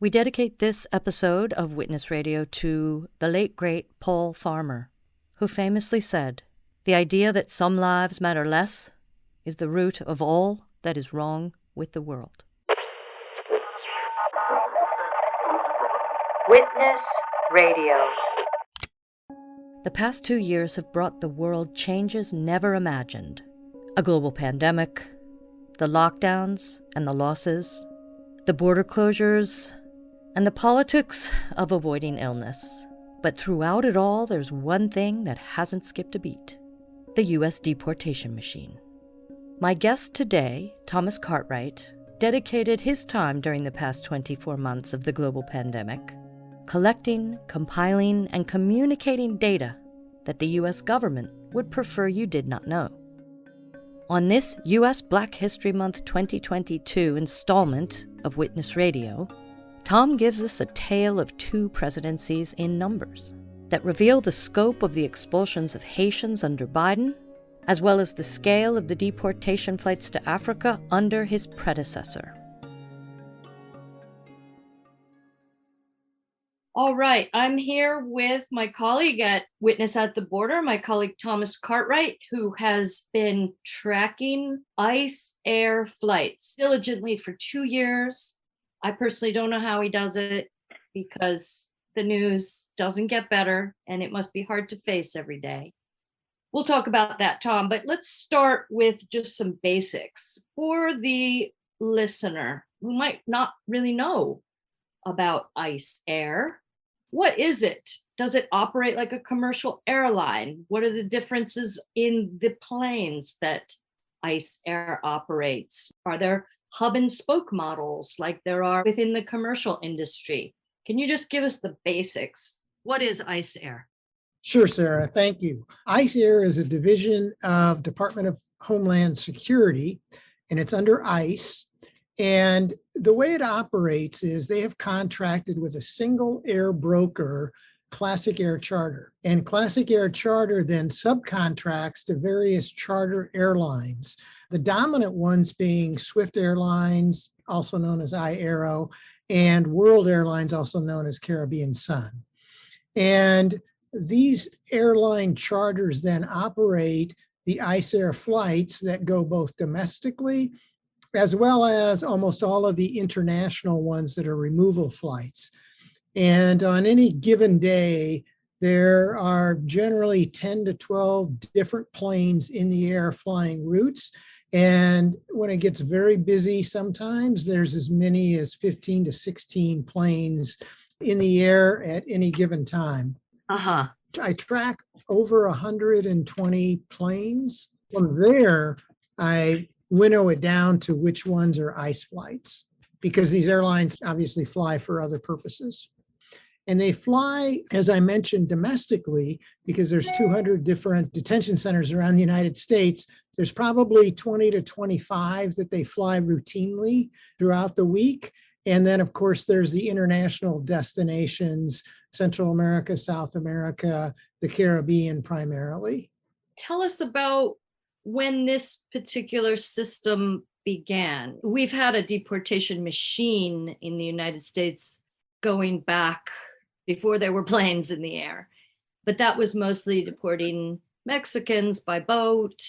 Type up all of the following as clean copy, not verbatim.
We dedicate this episode of Witness Radio to the late, great Paul Farmer, who famously said, "The idea that some lives matter less is the root of all that is wrong with the world." Witness Radio. The past 2 years have brought the world changes never imagined. A global pandemic, the lockdowns and the losses, the border closures, and the politics of avoiding illness. But throughout it all, there's one thing that hasn't skipped a beat: the US Deportation Machine. My guest today, Thomas Cartwright, dedicated his time during the past 24 months of the global pandemic, collecting, compiling, and communicating data that the US government would prefer you did not know. On this US Black History Month 2022 installment of Witness Radio, Tom gives us a tale of two presidencies in numbers that reveal the scope of the expulsions of Haitians under Biden, as well as the scale of the deportation flights to Africa under his predecessor. All right, I'm here with my colleague at Witness at the Border, my colleague Thomas Cartwright, who has been tracking ICE air flights diligently for 2 years. I personally don't know how he does it because the news doesn't get better and it must be hard to face every day. We'll talk about that, Tom, but let's start with just some basics for the listener who might not really know about ICE Air. What is it? Does it operate like a commercial airline? What are the differences in the planes that ICE Air operates? Are there hub and spoke models like there are within the commercial industry? Can you just give us the basics? What is ICE Air? Sure, Sarah. Thank you. ICE Air is a division of Department of Homeland Security, and it's under ICE. And the way it operates is they have contracted with a single air broker, Classic Air Charter. And Classic Air Charter then subcontracts to various charter airlines, the dominant ones being Swift Airlines, also known as iAero, and World Airlines, also known as Caribbean Sun. And these airline charters then operate the ICE Air flights that go both domestically as well as almost all of the international ones that are removal flights. And on any given day, there are generally 10 to 12 different planes in the air flying routes. And when it gets very busy, sometimes there's as many as 15 to 16 planes in the air at any given time. I track over 120 planes. From there, I winnow it down to which ones are ICE flights, because these airlines obviously fly for other purposes. And they fly, as I mentioned, domestically, because there's 200 different detention centers around the United States. There's probably 20 to 25 that they fly routinely throughout the week. And then, of course, there's the international destinations, Central America, South America, the Caribbean primarily. Tell us about when this particular system began. We've had a deportation machine in the United States going back before there were planes in the air, but that was mostly deporting Mexicans by boat.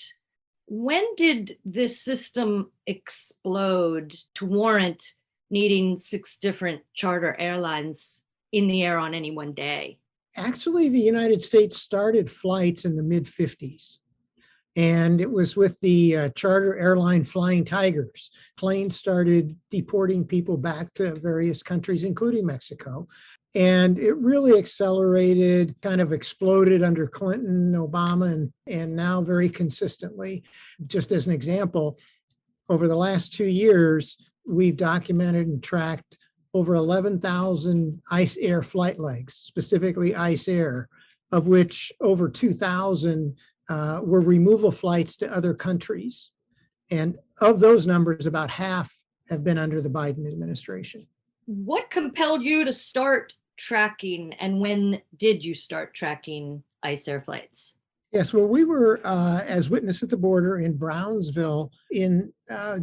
When did this system explode to warrant needing 6 different charter airlines in the air on any one day? Actually, the United States started flights in the mid-50s. And it was with the charter airline Flying Tigers. Planes started deporting people back to various countries, including Mexico. And it really accelerated, kind of exploded under Clinton, Obama, and now very consistently. Just as an example, over the last 2 years, we've documented and tracked over 11,000 ICE Air flight legs, specifically ICE Air, of which over 2,000 were removal flights to other countries. And of those numbers, about half have been under the Biden administration. What compelled you to start tracking, and when did you start tracking ICE Air flights? Yes, well, we were as witness at the border in Brownsville in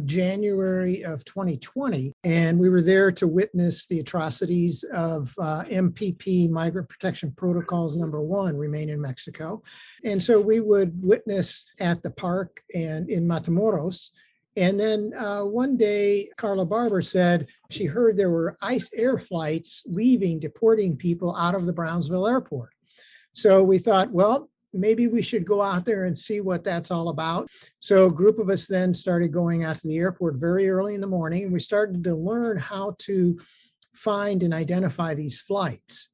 January of 2020, and we were there to witness the atrocities of MPP, Migrant Protection Protocols #1, Remain in Mexico. And so we would witness at the park and in Matamoros. And then one day, Carla Barber said she heard there were ICE air flights leaving, deporting people out of the Brownsville airport. So we thought, well, maybe we should go out there and see what that's all about. So a group of us then started going out to the airport very early in the morning, and we started to learn how to find and identify these flights,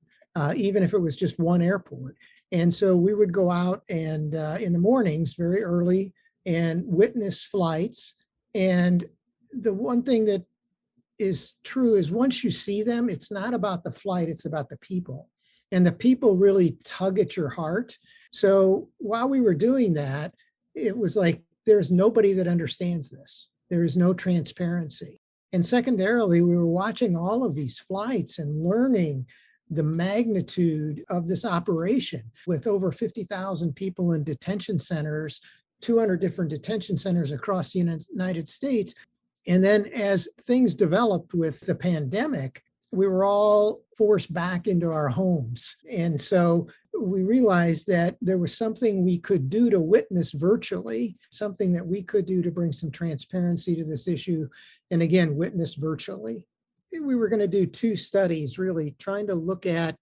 even if it was just one airport. And so we would go out and in the mornings very early and witness flights. And the one thing that is true is once you see them, it's not about the flight, it's about the people. And the people really tug at your heart. So while we were doing that, it was like, there's nobody that understands this. There is no transparency. And secondarily, we were watching all of these flights and learning the magnitude of this operation with over 50,000 people in detention centers, 200 different detention centers across the United States. And then as things developed with the pandemic, we were all forced back into our homes. And so we realized that there was something we could do to witness virtually, something that we could do to bring some transparency to this issue. And again, witness virtually. We were going to do two studies, really trying to look at,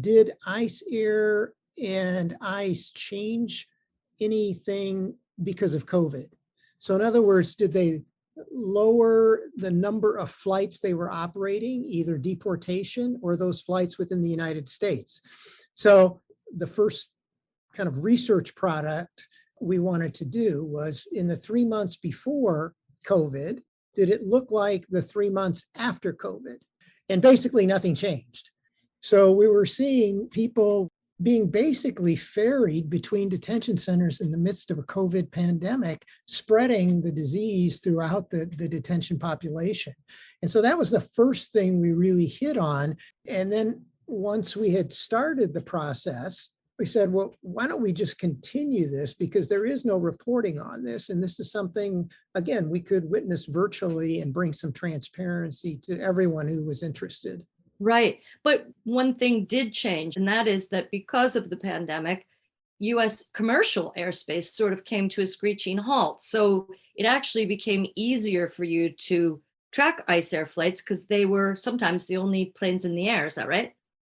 did ICE air and ICE change anything because of COVID? So in other words, did they lower the number of flights they were operating, either deportation or those flights within the United States? So the first kind of research product we wanted to do was, in the 3 months before COVID, did it look like the 3 months after COVID? And basically nothing changed. So we were seeing people being basically ferried between detention centers in the midst of a COVID pandemic, spreading the disease throughout the detention population. And so that was the first thing we really hit on. And then once we had started the process, we said, well, why don't we just continue this? Because there is no reporting on this. And this is something, again, we could witness virtually and bring some transparency to everyone who was interested. Right. But one thing did change, and that is that because of the pandemic, US commercial airspace sort of came to a screeching halt. So it actually became easier for you to track ICE air flights because they were sometimes the only planes in the air. Is that right?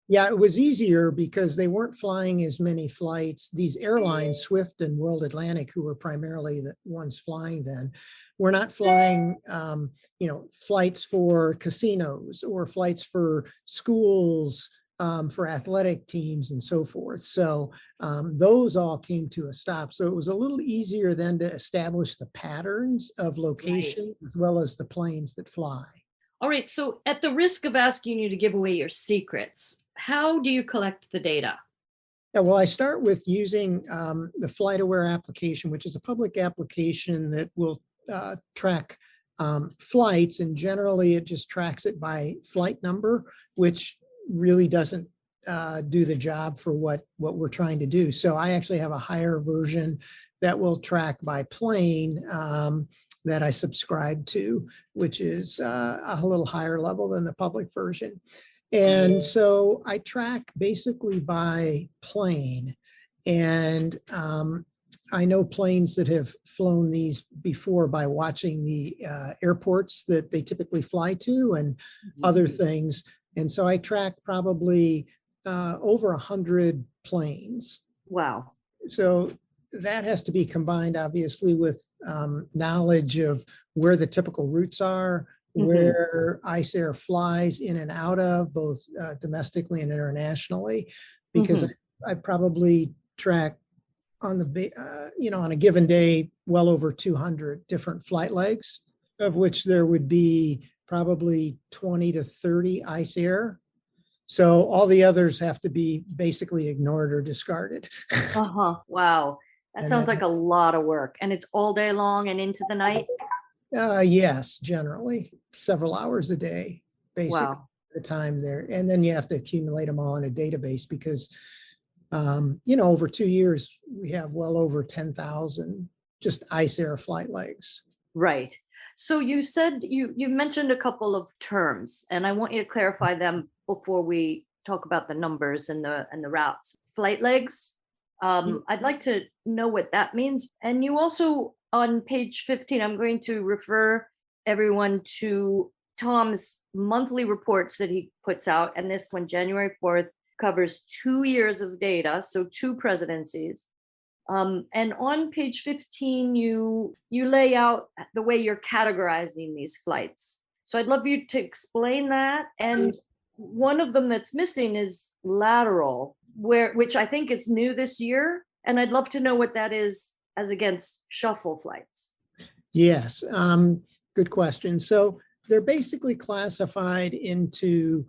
Yeah, it was easier because they weren't flying as many flights. These airlines, Swift and World Atlantic, who were primarily the ones flying then, were not flying, flights for casinos or flights for schools, for athletic teams and so forth. So those all came to a stop. So it was a little easier then to establish the patterns of location, Right. as well as the planes that fly. All right. So, at the risk of asking you to give away your secrets, how do you collect the data? Yeah, well, I start with using the FlightAware application, which is a public application that will track flights, and generally it just tracks it by flight number, which really doesn't do the job for what we're trying to do. So I actually have a higher version that will track by plane that I subscribe to, which is a little higher level than the public version. And so I track basically by plane. And I know planes that have flown these before by watching the airports that they typically fly to and other things. And so I track probably over 100 planes. Wow. So that has to be combined, obviously, with knowledge of where the typical routes are, where ICE air flies in and out of, both domestically and internationally, because I probably track on on a given day, well over 200 different flight legs, of which there would be probably 20 to 30 ICE air. So all the others have to be basically ignored or discarded. Wow. That And sounds then- like a lot of work. And it's all day long and into the night? Yes, generally several hours a day, basically. Wow. The time there. And then you have to accumulate them all in a database because Over 2 years, we have well over 10,000 just ICE air flight legs. Right. So you said you mentioned a couple of terms, and I want you to clarify them before we talk about the numbers and the routes. Flight legs. I'd like to know what that means. And you also, on page 15, I'm going to refer everyone to Tom's monthly reports that he puts out, and this one, January 4th, covers 2 years of data, so two presidencies. And on page 15, you lay out the way you're categorizing these flights. So I'd love you to explain that. And one of them that's missing is lateral, which I think is new this year. And I'd love to know what that is as against shuffle flights. Yes, good question. So they're basically classified into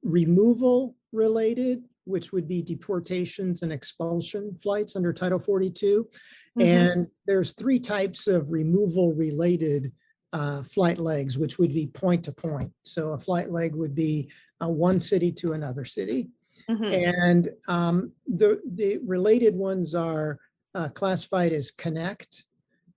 removal related, which would be deportations and expulsion flights under Title 42. And there's three types of removal related flight legs, which would be point to point. So a flight leg would be one city to another city. And the related ones are classified as connect,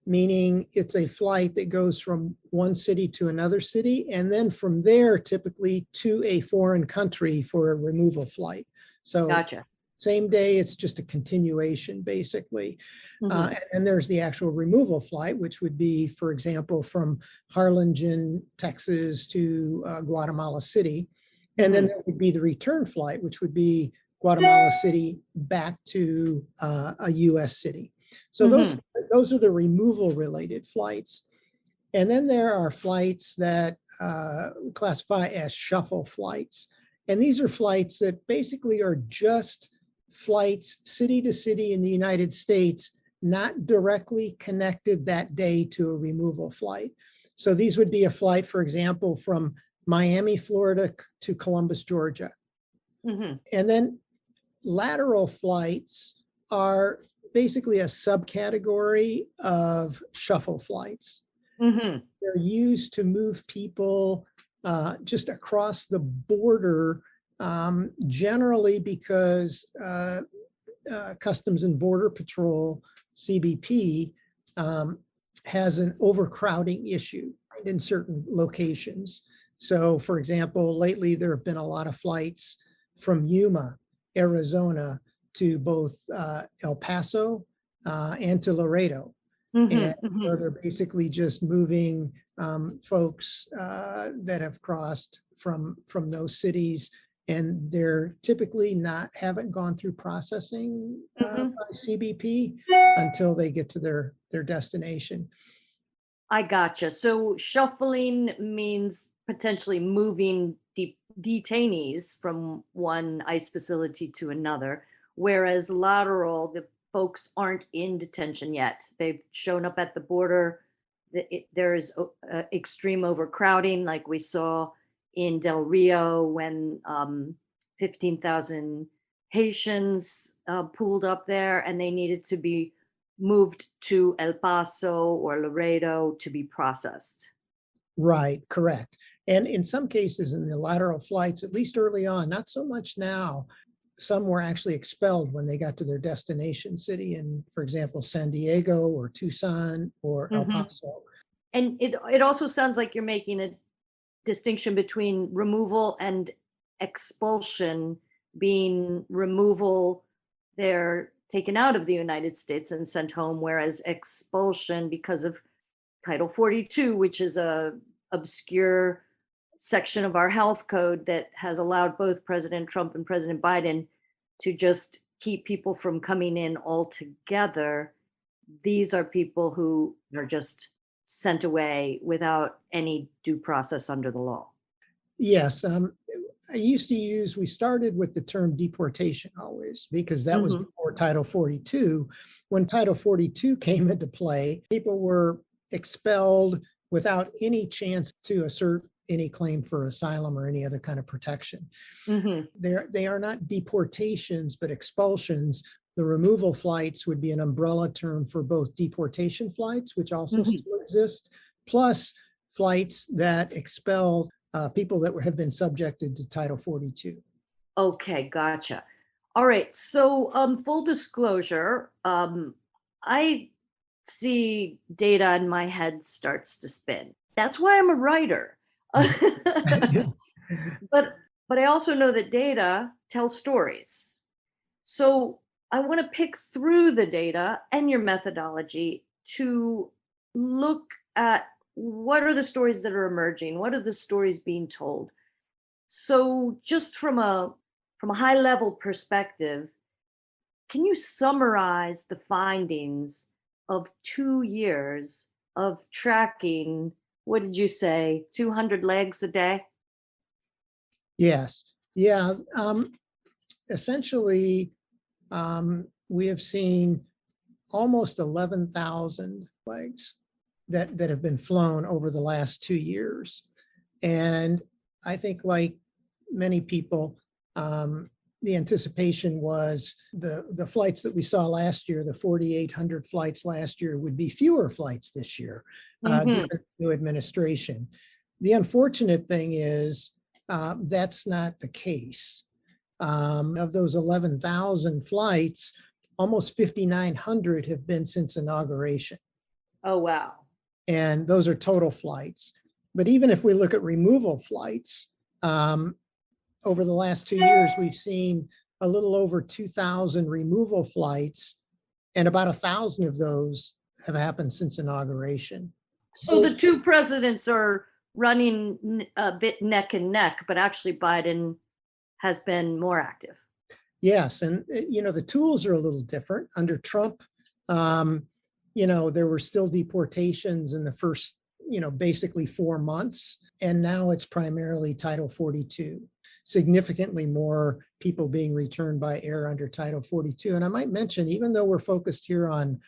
meaning it's a flight that goes from one city to another city, and then from there, typically to a foreign country for a removal flight. So Gotcha. Same day, it's just a continuation, basically. And there's the actual removal flight, which would be, for example, from Harlingen, Texas to Guatemala City. And then there would be the return flight, which would be Guatemala City back to a US city. So those are the removal related flights. And then there are flights that classify as shuffle flights. And these are flights that basically are just flights city to city in the United States, not directly connected that day to a removal flight. So these would be a flight, for example, from Miami, Florida to Columbus, Georgia. And then lateral flights are basically a subcategory of shuffle flights. They're used to move people just across the border, generally because Customs and Border Patrol, CBP, has an overcrowding issue in certain locations. So, for example, lately there have been a lot of flights from Yuma, Arizona, to both El Paso and to Laredo. And they're basically just moving folks that have crossed from those cities, and they're typically haven't gone through processing by CBP until they get to their destination. I gotcha. So shuffling means potentially moving detainees from one ICE facility to another, whereas lateral, the folks aren't in detention yet. They've shown up at the border. There is extreme overcrowding, like we saw in Del Rio when 15,000 Haitians pooled up there, and they needed to be moved to El Paso or Laredo to be processed. Right, correct. And in some cases in the lateral flights, at least early on, not so much now, some were actually expelled when they got to their destination city in, for example, San Diego or Tucson or El Paso. And it also sounds like you're making a distinction between removal and expulsion, being removal, they're taken out of the United States and sent home, whereas expulsion, because of Title 42, which is a obscure section of our health code that has allowed both President Trump and President Biden to just keep people from coming in altogether. These are people who are just sent away without any due process under the law. Yes. We started with the term deportation always, because that was before Title 42. When Title 42 came into play, people were expelled without any chance to assert any claim for asylum or any other kind of protection. They are not deportations, but expulsions. The removal flights would be an umbrella term for both deportation flights, which also still exist, plus flights that expel people that have been subjected to Title 42. Okay, gotcha. All right. So, full disclosure, I see data in my head starts to spin. That's why I'm a writer. but but I also know that data tells stories. So I want to pick through the data and your methodology to look at what are the stories that are emerging, what are the stories being told. So just from a high level perspective, can you summarize the findings of 2 years of tracking? What did you say? 200 legs a day? Yes. Yeah. Essentially, we have seen almost 11,000 flags that have been flown over the last 2 years. And I think, like many people, the anticipation was the flights that we saw last year, the 4,800 flights last year, would be fewer flights this year, given the new administration. The unfortunate thing is that's not the case. Of those 11,000 flights, almost 5,900 have been since inauguration. Oh, wow. And those are total flights. But even if we look at removal flights, over the last 2 years, we've seen a little over 2,000 removal flights, and about 1,000 of those have happened since inauguration. So the two presidents are running a bit neck and neck, but actually Biden has been more active. Yes, and the tools are a little different. Under Trump, there were still deportations in the first, basically 4 months, and now it's primarily Title 42. Significantly more people being returned by air under Title 42. And I might mention, even though we're focused here on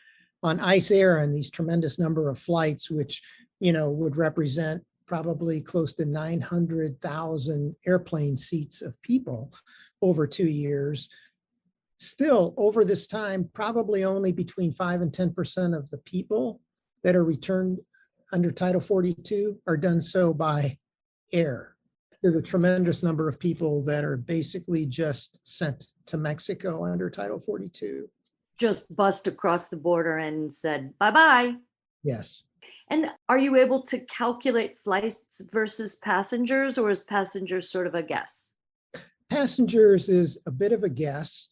ICE Air and these tremendous number of flights, which would represent probably close to 900,000 airplane seats of people over 2 years. Still, over this time, probably only between 5 and 10% of the people that are returned under Title 42 are done so by air. There's a tremendous number of people that are basically just sent to Mexico under Title 42. Just bust across the border and said, bye-bye. Yes. And are you able to calculate flights versus passengers, or is passengers sort of a guess? Passengers is a bit of a guess,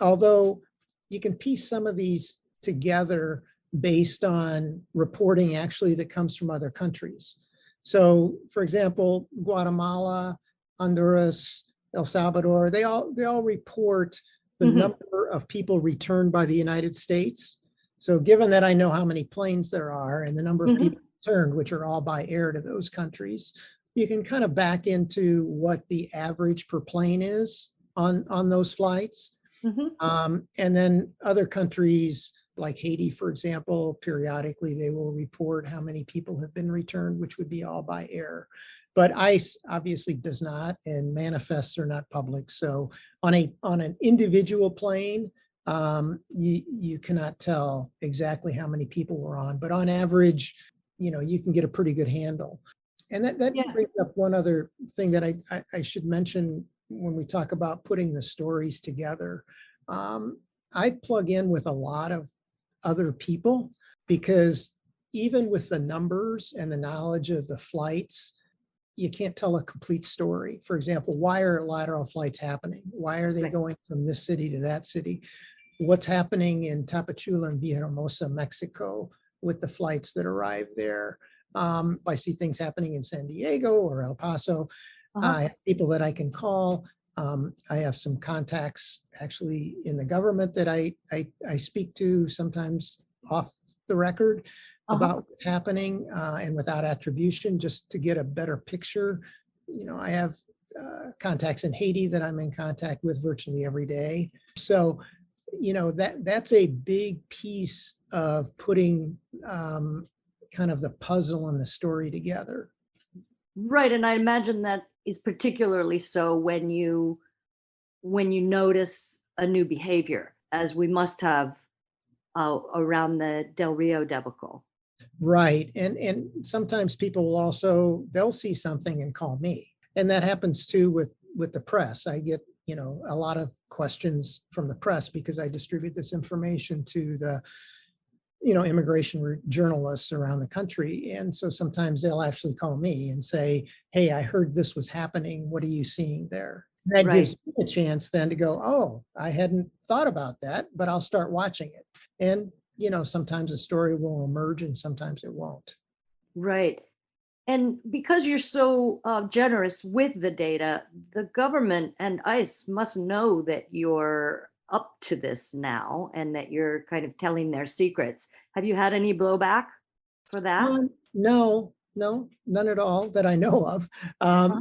although you can piece some of these together based on reporting actually that comes from other countries. So, for example, Guatemala, Honduras, El Salvador, they all report the number of people returned by the United States. So given that I know how many planes there are and the number of people returned, which are all by air to those countries, you can kind of back into what the average per plane is on those flights. And then other countries like Haiti, for example, periodically they will report how many people have been returned, which would be all by air. But ICE obviously does not, and manifests are not public. So on an individual plane, you cannot tell exactly how many people were on, but on average, you can get a pretty good handle. And that brings up one other thing that I should mention when we talk about putting the stories together. I plug in with a lot of other people because even with the numbers and the knowledge of the flights, you can't tell a complete story. For example, why are lateral flights happening? Why are they going from this city to that city? What's happening in Tapachula and Villahermosa, Mexico, with the flights that arrive there? I see things happening in San Diego or El Paso. I have people that I can call. I have some contacts actually in the government that I speak to sometimes off the record about what's happening and without attribution, just to get a better picture. I have contacts in Haiti that I'm in contact with virtually every day. So, that's a big piece of putting kind of the puzzle and the story together. Right. And I imagine that is particularly so when you notice a new behavior, as we must have around the Del Rio debacle. Right. And sometimes people will they'll see something and call me. And that happens too with the press. I get a lot of questions from the press because I distribute this information to the immigration journalists around the country. And so sometimes they'll actually call me and say, hey, I heard this was happening. What are you seeing there? And that gives me a chance then to go, oh, I hadn't thought about that, but I'll start watching it. And, sometimes a story will emerge and sometimes it won't. Right. And because you're so generous with the data, the government and ICE must know that you're up to this now and that you're kind of telling their secrets. Have you had any blowback for that? No, none at all that I know of,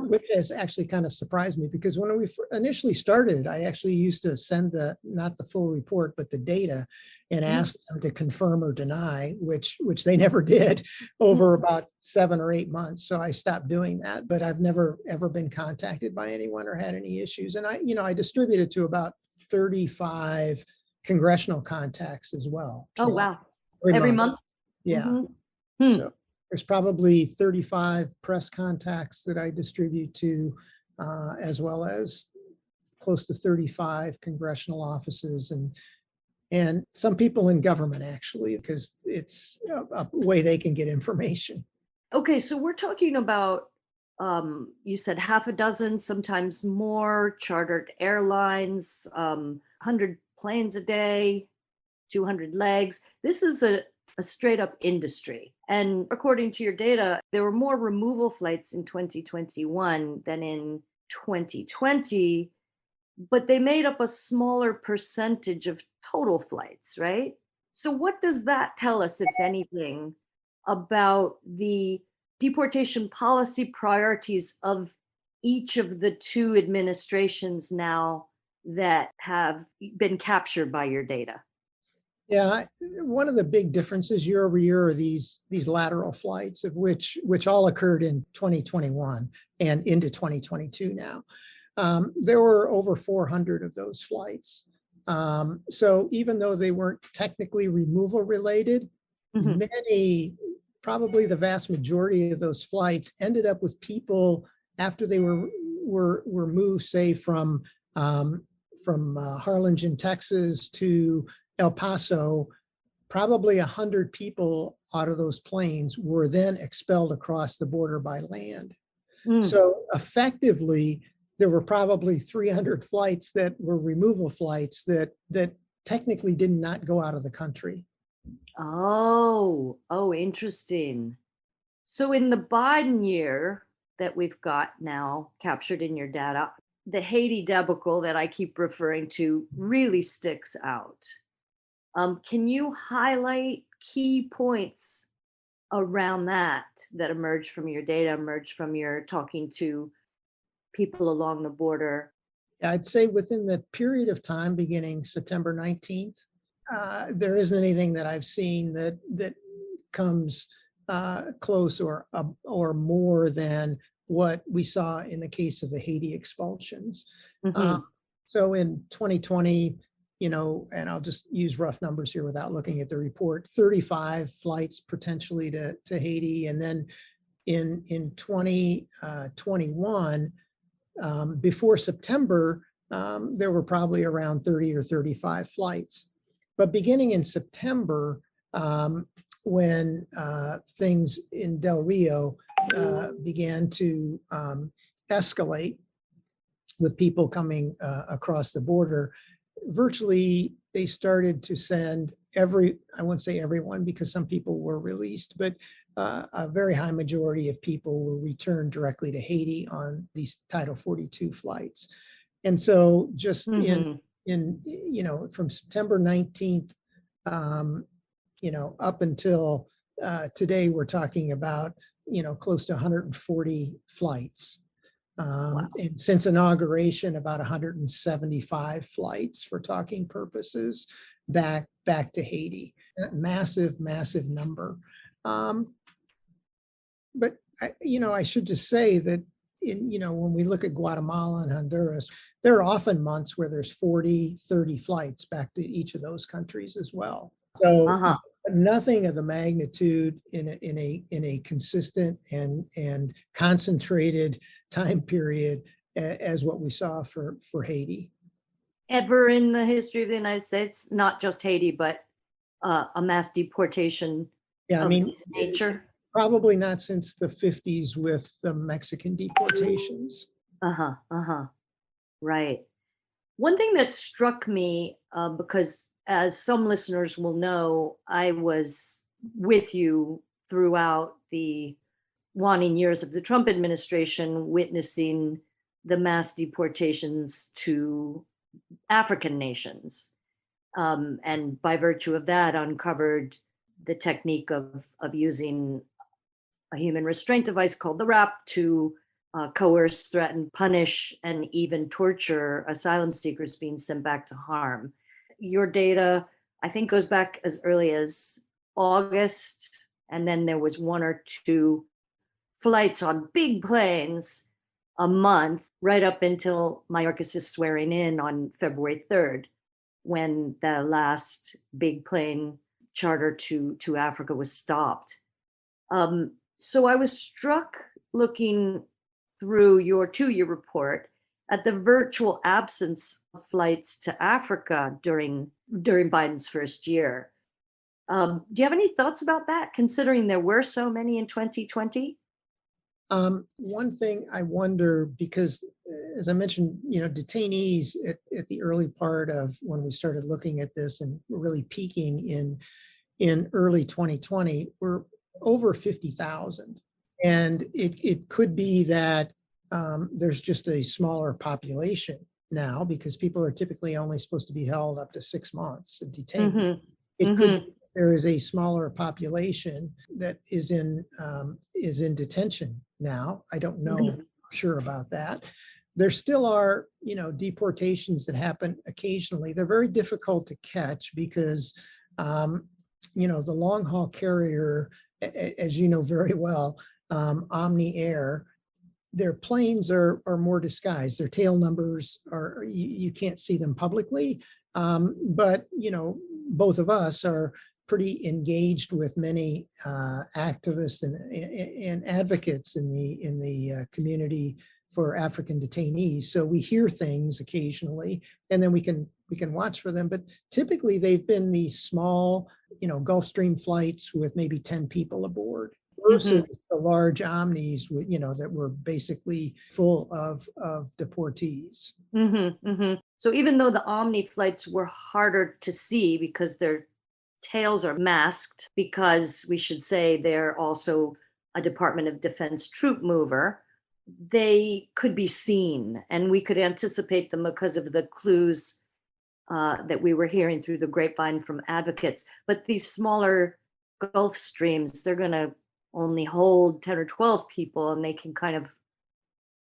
which has actually kind of surprised me because when we initially started, I actually used to send not the full report, but the data and ask them to confirm or deny, which they never did over about 7 or 8 months. So I stopped doing that, but I've never ever been contacted by anyone or had any issues. And I distributed to about 35 congressional contacts as well. Oh, wow. Every month? Yeah. So there's probably 35 press contacts that I distribute to, as well as close to 35 congressional offices and some people in government, actually, because it's a way they can get information. Okay, so we're talking about, you said half a dozen, sometimes more, chartered airlines, 100 planes a day, 200 legs. This is a straight up industry. And according to your data, there were more removal flights in 2021 than in 2020, but they made up a smaller percentage of total flights, right? So, what does that tell us, if anything, about the deportation policy priorities of each of the two administrations now that have been captured by your data? Yeah, one of the big differences year over year are these lateral flights, of which all occurred in 2021 and into 2022 now. There were over 400 of those flights. So even though they weren't technically removal related, many, probably the vast majority of those flights ended up with people after they were moved, say from Harlingen, Texas to El Paso. Probably 100 people out of those planes were then expelled across the border by land. So effectively, there were probably 300 flights that were removal flights that technically did not go out of the country. Oh, interesting. So in the Biden year that we've got now captured in your data, the Haiti debacle that I keep referring to really sticks out. Can you highlight key points around that emerged from your data, emerged from your talking to people along the border? I'd say within the period of time beginning September 19th, there isn't anything that I've seen that comes close or more than what we saw in the case of the Haiti expulsions. So in 2020, and I'll just use rough numbers here without looking at the report, 35 flights potentially to Haiti. And then in 2021, before September, there were probably around 30 or 35 flights. But beginning in September, when things in Del Rio began to escalate with people coming across the border, virtually they started to send I won't say everyone because some people were released, but a very high majority of people were returned directly to Haiti on these Title 42 flights. And so just in from September 19th, up until today, we're talking about, close to 140 flights. And since inauguration, about 175 flights for talking purposes back to Haiti. Massive number. But I should just say that when we look at Guatemala and Honduras, there are often months where there's 40, 30 flights back to each of those countries as well. So nothing of the magnitude in a consistent and concentrated time period as what we saw for Haiti. Ever in the history of the United States, not just Haiti, but a mass deportation Yeah, I of mean, this nature? probably not since the 50s with the Mexican deportations. Uh-huh, uh-huh. Right. One thing that struck me, because as some listeners will know, I was with you throughout the waning years of the Trump administration, witnessing the mass deportations to African nations. And by virtue of that, uncovered the technique of using a human restraint device called the RAP to coerce, threaten, punish, and even torture asylum seekers being sent back to harm. Your data, I think, goes back as early as August, and then there was one or two flights on big planes a month, right up until Mayorkas' swearing in on February 3rd, when the last big plane charter to Africa was stopped. So I was struck looking through your 2-year report at the virtual absence of flights to Africa during Biden's first year. Do you have any thoughts about that, considering there were so many in 2020? One thing I wonder, because as I mentioned, detainees at the early part of when we started looking at this and really peaking in early 2020 were over 50,000. And it could be that there's just a smaller population now because people are typically only supposed to be held up to 6 months and detained. Mm-hmm. It Mm-hmm. could there is a smaller population that is in detention now. I don't know Mhm. for sure about that. There still are, deportations that happen occasionally. They're very difficult to catch because, the long haul carrier, as you know very well, Omni Air, their planes are more disguised. Their tail numbers are, you can't see them publicly. But, both of us are pretty engaged with many activists and advocates in the community for African detainees. So we hear things occasionally, and then we can watch for them. But typically, they've been these small, Gulfstream flights with maybe 10 people aboard versus the large omnis, that were basically full of deportees. Mm-hmm, mm-hmm. So even though the Omni flights were harder to see because their tails are masked, because we should say they're also a Department of Defense troop mover, they could be seen and we could anticipate them because of the clues that we were hearing through the grapevine from advocates. But these smaller Gulf streams, they're going to only hold 10 or 12 people and they can kind of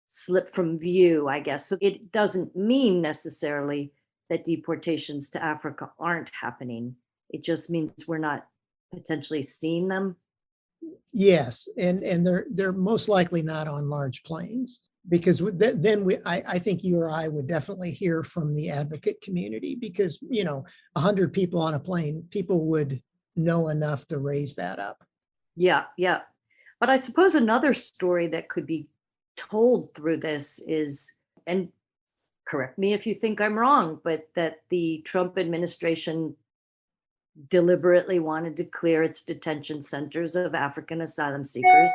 slip from view, I guess. So it doesn't mean necessarily that deportations to Africa aren't happening. It just means we're not potentially seeing them. Yes, and they're most likely not on large planes because then I think you or I would definitely hear from the advocate community because 100 people on a plane, people would know enough to raise that up. Yeah, yeah. But I suppose another story that could be told through this is, and correct me if you think I'm wrong, but that the Trump administration deliberately wanted to clear its detention centers of African asylum seekers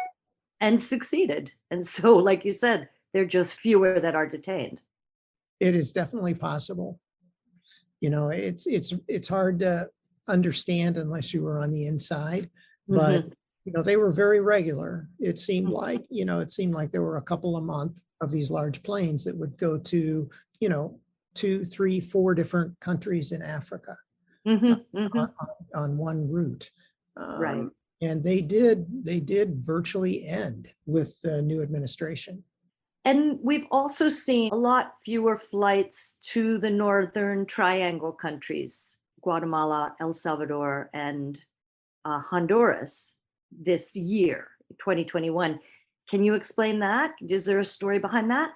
and succeeded. And so, like you said, there are just fewer that are detained. It is definitely possible. It's hard to understand unless you were on the inside, but they were very regular. It seemed like there were a couple a month of these large planes that would go to 2, 3, 4 different countries in Africa on one route. Right. And they did virtually end with the new administration. And we've also seen a lot fewer flights to the Northern Triangle countries, Guatemala, El Salvador, and Honduras this year, 2021. Can you explain that? Is there a story behind that?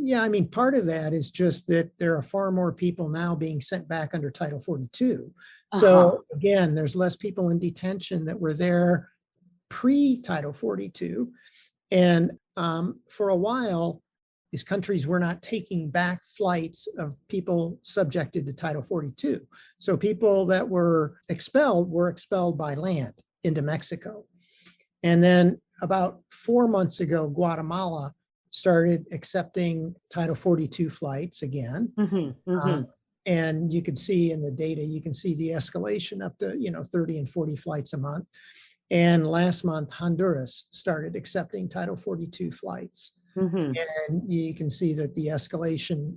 Yeah, I mean, part of that is just that there are far more people now being sent back under Title 42. So again, there's less people in detention that were there pre-Title 42. And for a while, these countries were not taking back flights of people subjected to Title 42. So people that were expelled by land into Mexico. And then about 4 months ago, Guatemala started accepting Title 42 flights again. And you can see in the data, you can see the escalation up to 30 and 40 flights a month. And last month, Honduras started accepting Title 42 flights. And you can see that the escalation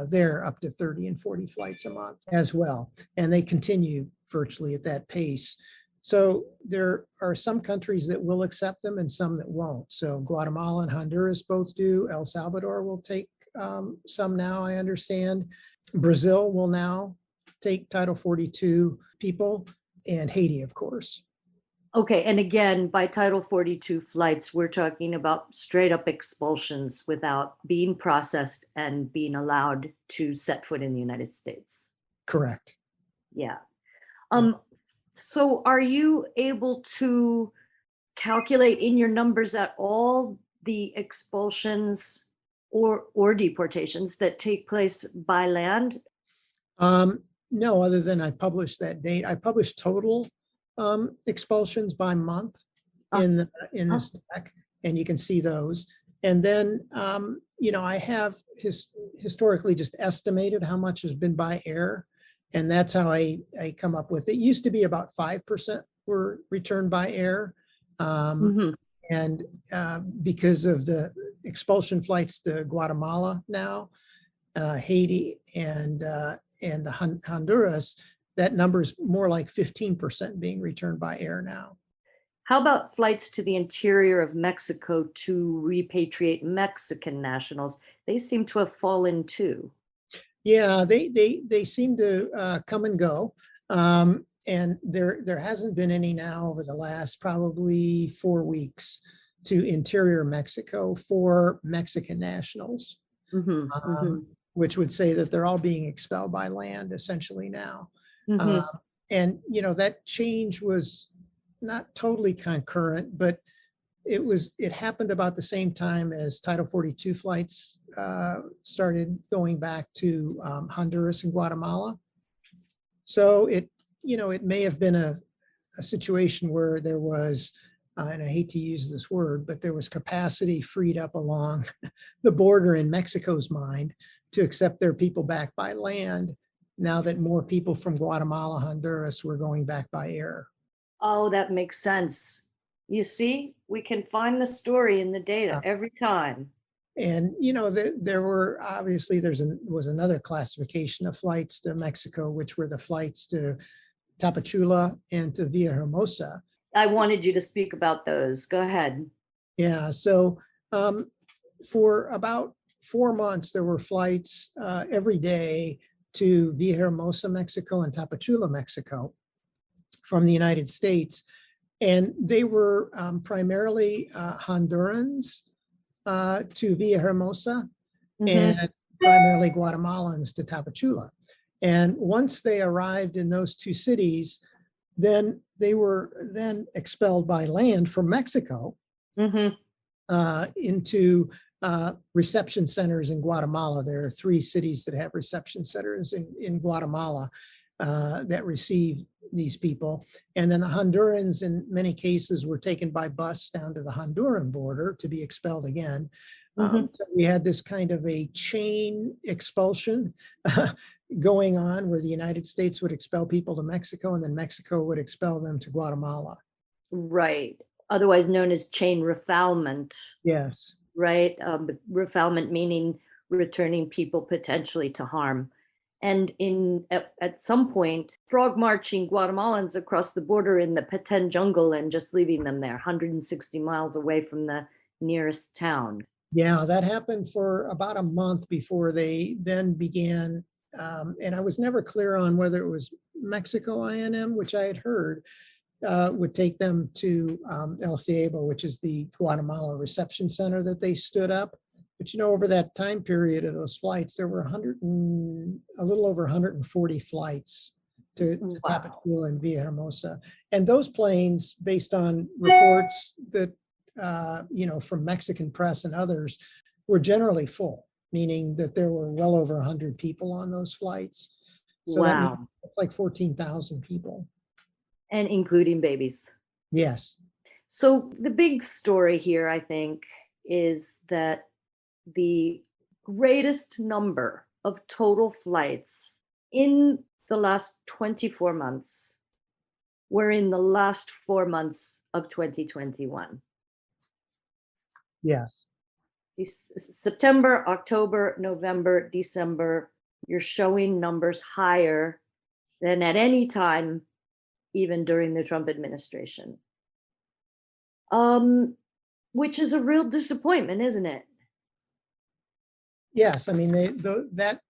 there up to 30 and 40 flights a month as well. And they continue virtually at that pace. So there are some countries that will accept them and some that won't. So Guatemala and Honduras both do. El Salvador will take some now, I understand. Brazil will now take Title 42 people, and Haiti, of course. Okay, and again, by Title 42 flights, we're talking about straight up expulsions without being processed and being allowed to set foot in the United States. Correct. Yeah. So are you able to calculate in your numbers at all the expulsions or deportations that take place by land? No, other than I published that date. I published total expulsions by month in this deck, and you can see those. And then, I have historically just estimated how much has been by air, and that's how I come up with it. It used to be about 5% were returned by air. And because of the expulsion flights to Guatemala now, Haiti, and the Honduras, that number is more like 15% being returned by air now. How about flights to the interior of Mexico to repatriate Mexican nationals? They seem to have fallen too. Yeah, they seem to come and go. And there hasn't been any now over the last probably 4 weeks to interior Mexico for Mexican nationals, which would say that they're all being expelled by land essentially now. And that change was not totally concurrent, but it happened about the same time as Title 42 flights started going back to Honduras and Guatemala. So it may have been a situation where there was, and I hate to use this word, but there was capacity freed up along the border in Mexico's mind to accept their people back by land, now that more people from Guatemala, Honduras were going back by air. Oh, that makes sense. You see, we can find the story in the data every time. And, there were obviously was another classification of flights to Mexico, which were the flights to Tapachula and to Villahermosa. I wanted you to speak about those. Go ahead. Yeah. So for about 4 months, there were flights every day to Villahermosa, Mexico, and Tapachula, Mexico from the United States. And they were primarily Hondurans to Villahermosa and primarily Guatemalans to Tapachula. And once they arrived in those two cities, then they were then expelled by land from Mexico into reception centers in Guatemala. There are 3 cities that have reception centers in Guatemala that receive these people. And then the Hondurans, in many cases, were taken by bus down to the Honduran border to be expelled again. So we had this kind of a chain expulsion going on, where the United States would expel people to Mexico, and then Mexico would expel them to Guatemala. Right. Otherwise known as chain refoulement. Yes. Right. Refoulement meaning returning people potentially to harm. And at some point, frog marching Guatemalans across the border in the Petén jungle and just leaving them there 160 miles away from the nearest town. Yeah, that happened for about a month before they then began. And I was never clear on whether it was Mexico INM, which I had heard would take them to El Ceibo, which is the Guatemala reception center that they stood up. But over that time period of those flights, there were a little over 140 flights to Tapachula and Villahermosa. And those planes, based on reports that from Mexican press and others, were generally full, meaning that there were well over 100 people on those flights. So that means Wow. it's like 14,000 people. And including babies. Yes. So the big story here, I think, is that the greatest number of total flights in the last 24 months were in the last 4 months of 2021. Yes. September, October, November, December, you're showing numbers higher than at any time, even during the Trump administration. Which is a real disappointment, isn't it? Yes. I mean, that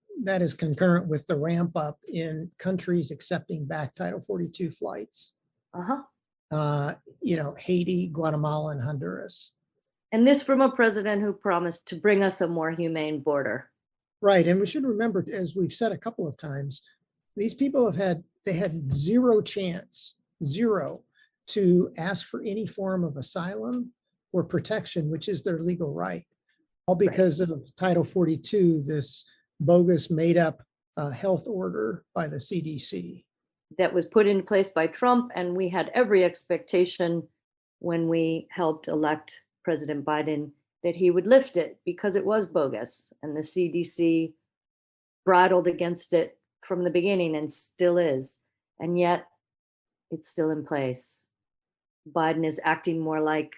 is concurrent with the ramp up in countries accepting back Title 42 flights. Uh-huh. Haiti, Guatemala, and Honduras. And this from a president who promised to bring us a more humane border. Right. And we should remember, as we've said a couple of times, these people had zero chance, zero, to ask for any form of asylum or protection, which is their legal right, all because of Title 42, this bogus made up health order by the CDC. That was put in place by Trump, and we had every expectation when we helped elect President Biden that he would lift it because it was bogus, and the CDC brattled against it from the beginning and still is, and yet it's still in place. Biden is acting more like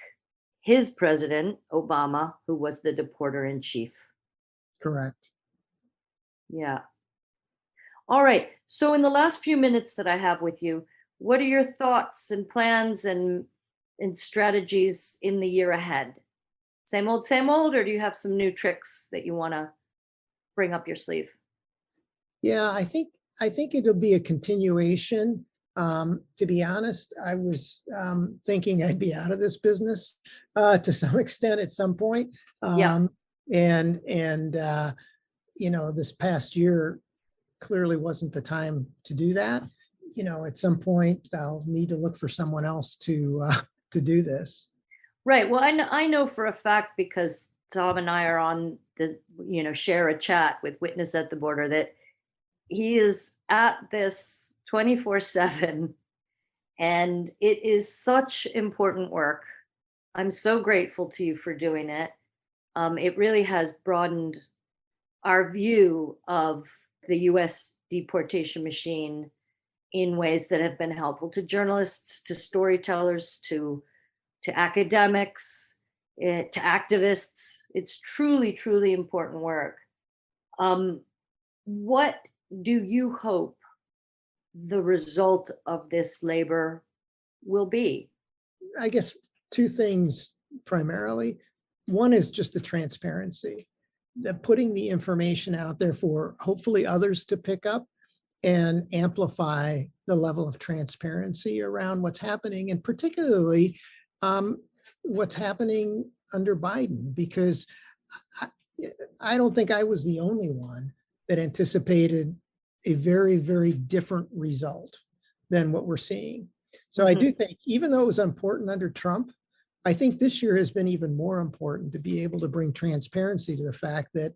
his president, Obama, who was the deporter in chief. Correct. Yeah. All right. So in the last few minutes that I have with you, what are your thoughts and plans and strategies in the year ahead? Same old, or do you have some new tricks that you want to bring up your sleeve? Yeah, I think it'll be a continuation. To be honest, I was thinking I'd be out of this business to some extent at some point. And this past year clearly wasn't the time to do that. At some point I'll need to look for someone else to do this. Right. Well, I know for a fact, because Tom and I are on the, share a chat with Witness at the Border, that he is at this 24/7, and it is such important work. I'm so grateful to you for doing it. It really has broadened our view of the US deportation machine in ways that have been helpful to journalists, to storytellers, to academics, to activists. It's truly, truly important work. What do you hope the result of this labor will be? I guess two things primarily. One is just the transparency, that putting the information out there for hopefully others to pick up and amplify the level of transparency around what's happening, and particularly what's happening under Biden, because I don't think I was the only one that anticipated a very, very different result than what we're seeing. So I do think, even though it was important under Trump, I think this year has been even more important to be able to bring transparency to the fact that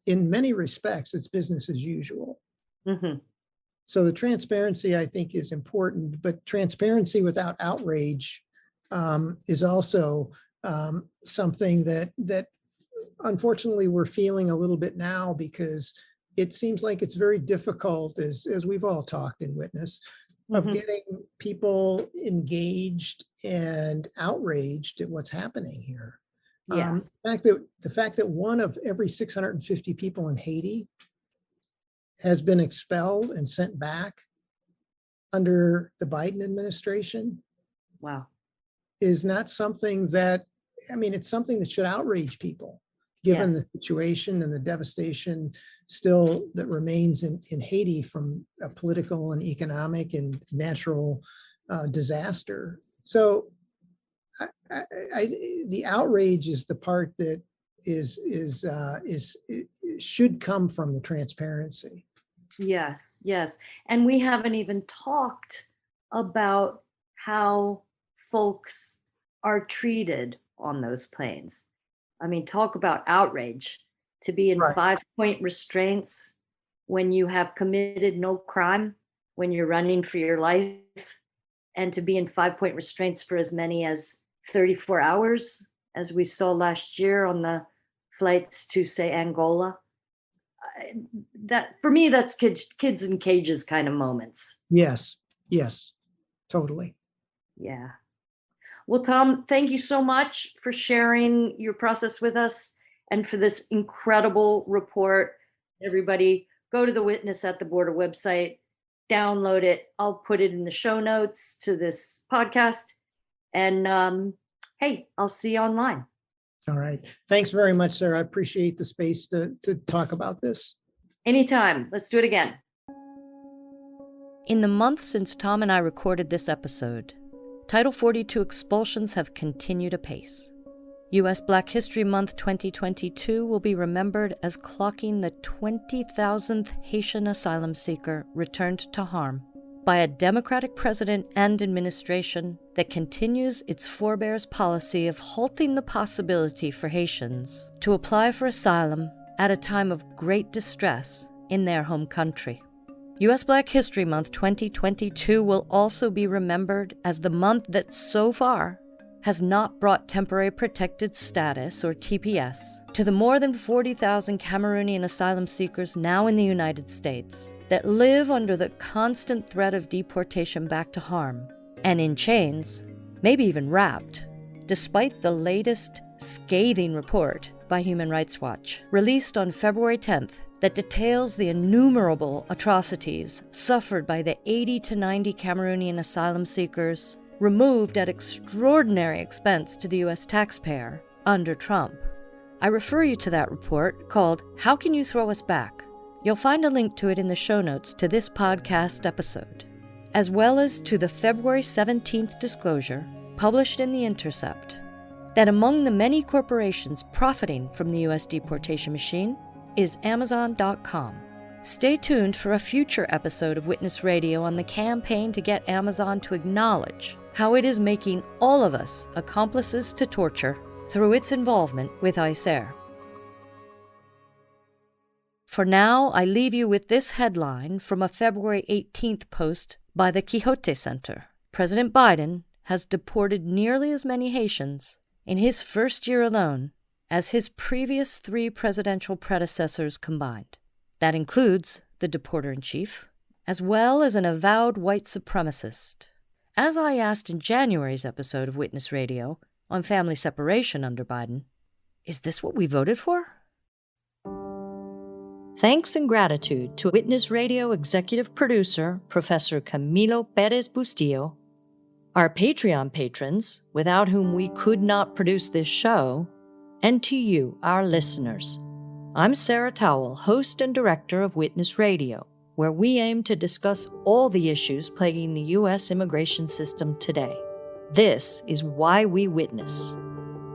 in many respects, it's business as usual. Mm-hmm. So the transparency, I think, is important, but transparency without outrage is also something that unfortunately we're feeling a little bit now, because it seems like it's very difficult, as we've all talked in Witness, of getting people engaged and outraged at what's happening here. Yeah. The fact that one of every 650 people in Haiti has been expelled and sent back under the Biden administration. Wow. Is not something that, it's something that should outrage people, given the situation and the devastation still that remains in Haiti from a political and economic and natural disaster. So the outrage is the part that should come from the transparency. Yes, yes. And we haven't even talked about how folks are treated on those planes. I mean, talk about outrage to be in Right. 5-point restraints when you have committed no crime, when you're running for your life, and to be in 5-point restraints for as many as 34 hours, as we saw last year on the flights to, say, Angola. That for me, that's kids in cages kind of moments. Yes. Yes. Totally. Yeah. Well, Tom, thank you so much for sharing your process with us and for this incredible report. Everybody, go to the Witness at the Border website, download it. I'll put it in the show notes to this podcast. And hey, I'll see you online. All right. Thanks very much, sir. I appreciate the space to talk about this. Anytime. Let's do it again. In the months since Tom and I recorded this episode, Title 42 expulsions have continued apace. U.S. Black History Month 2022 will be remembered as clocking the 20,000th Haitian asylum seeker returned to harm by a Democratic president and administration that continues its forebears policy of halting the possibility for Haitians to apply for asylum at a time of great distress in their home country. U.S. Black History Month 2022 will also be remembered as the month that so far has not brought temporary protected status, or TPS, to the more than 40,000 Cameroonian asylum seekers now in the United States that live under the constant threat of deportation back to harm, and in chains, maybe even wrapped, despite the latest scathing report by Human Rights Watch, released on February 10th, that details the innumerable atrocities suffered by the 80 to 90 Cameroonian asylum seekers removed at extraordinary expense to the U.S. taxpayer under Trump. I refer you to that report called How Can You Throw Us Back? You'll find a link to it in the show notes to this podcast episode, as well as to the February 17th disclosure published in The Intercept that among the many corporations profiting from the US deportation machine is Amazon.com. Stay tuned for a future episode of Witness Radio on the campaign to get Amazon to acknowledge how it is making all of us accomplices to torture through its involvement with ICE Air. For now, I leave you with this headline from a February 18th post by the Quixote Center. President Biden has deported nearly as many Haitians in his first year alone as his previous 3 presidential predecessors combined. That includes the deporter-in-chief, as well as an avowed white supremacist. As I asked in January's episode of Witness Radio on family separation under Biden, is this what we voted for? Thanks and gratitude to Witness Radio executive producer, Professor Camilo Perez Bustillo, our Patreon patrons, without whom we could not produce this show, and to you, our listeners. I'm Sarah Towell, host and director of Witness Radio, where we aim to discuss all the issues plaguing the U.S. immigration system today. This is why we witness.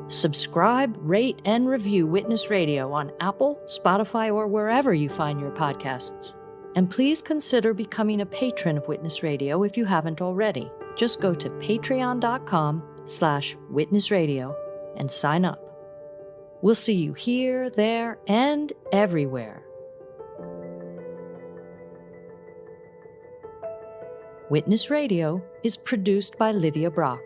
Subscribe, rate, and review Witness Radio on Apple, Spotify, or wherever you find your podcasts. And please consider becoming a patron of Witness Radio if you haven't already. Just go to patreon.com/witnessradio and sign up. We'll see you here, there, and everywhere. Witness Radio is produced by Livia Brock.